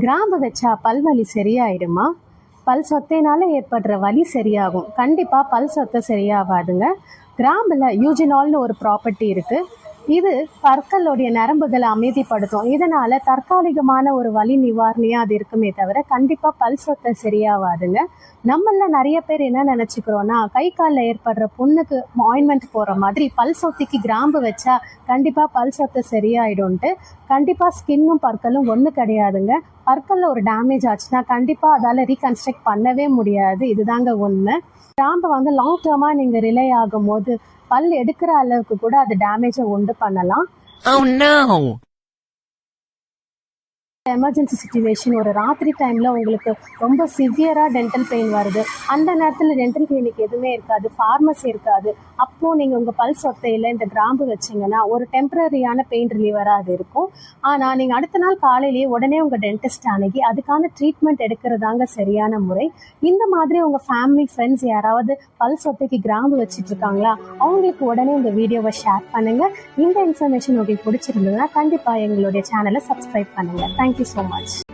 கிராம்பு வச்சா பல்வலி சரியாயிடுமா? பல் சொத்தைனால ஏற்படுற வலி சரியாகும். கண்டிப்பா பல் சொத்தை சரியாகாதுங்க. கிராம்புல யூஜினால்னு ஒரு ப்ராப்பர்ட்டி இருக்கு. இது பற்களுடைய நரம்புகளை அமைதிப்படுத்தும். இதனால தற்காலிகமான ஒரு வலி நிவாரணியா அது இருக்குமே தவிர கண்டிப்பா பல் சொத்தை சரியாகாதுங்க. நம்மள நிறைய பேர் என்ன நினைச்சுக்கிறோம்னா, கை காலில் ஏற்படுற புண்ணுக்கு ஆயின்மெண்ட் போற மாதிரி பல் சொத்திக்கு கிராம்பு வச்சா கண்டிப்பா பல் சொத்தை சரியாயிடும்ட்டு. கண்டிப்பா ஸ்கின்னும் பற்களும் ஒண்ணு கிடையாதுங்க. பற்கள்ல ஒரு டேமேஜ் ஆச்சுன்னா கண்டிப்பா அதால ரீகன்ஸ்ட்ரக்ட் பண்ணவே முடியாது. இதுதாங்க உண்மை. கிராம்பை லாங் டேர்மா நீங்க ரிலே ஆகும் போது பல் எடுக்கிற அளவுக்கு கூட அது டேமேஜை உண்டு பண்ணலாம். Oh no! எமர்ஜென்சி சுச்சுவேஷன், ஒரு ராத்திரி டைம்ல உங்களுக்கு ரொம்ப சிவியரா டென்டல் பெயின் வருது. அந்த நேரத்தில் டென்டல் கிளினிக் எதுவுமே இருக்காது, ஃபார்மசி இருக்காது. அப்போ நீங்க உங்க பல் சொத்தையில இந்த கிராம்பு வச்சீங்கன்னா ஒரு டெம்பரரியான பெயின் ரிலீவரா அது இருக்கும். ஆனா நீங்க அடுத்த நாள் காலையிலேயே உடனே உங்க டென்டிஸ்ட் அணுகி அதுக்கான ட்ரீட்மெண்ட் எடுக்கிறதாங்க சரியான முறை. இந்த மாதிரி உங்க ஃபேமிலி ஃப்ரெண்ட்ஸ் யாராவது பல் சொத்தைக்கு கிராம்பு வச்சுட்டு இருக்காங்களா, அவங்களுக்கு உடனே இந்த வீடியோவை ஷேர் பண்ணுங்க. இந்த இன்ஃபர்மேஷன் உங்களுக்கு பிடிச்சிருந்ததுன்னா கண்டிப்பா எங்களுடைய சேனலை சப்ஸ்கிரைப் பண்ணுங்க. Thank you so much.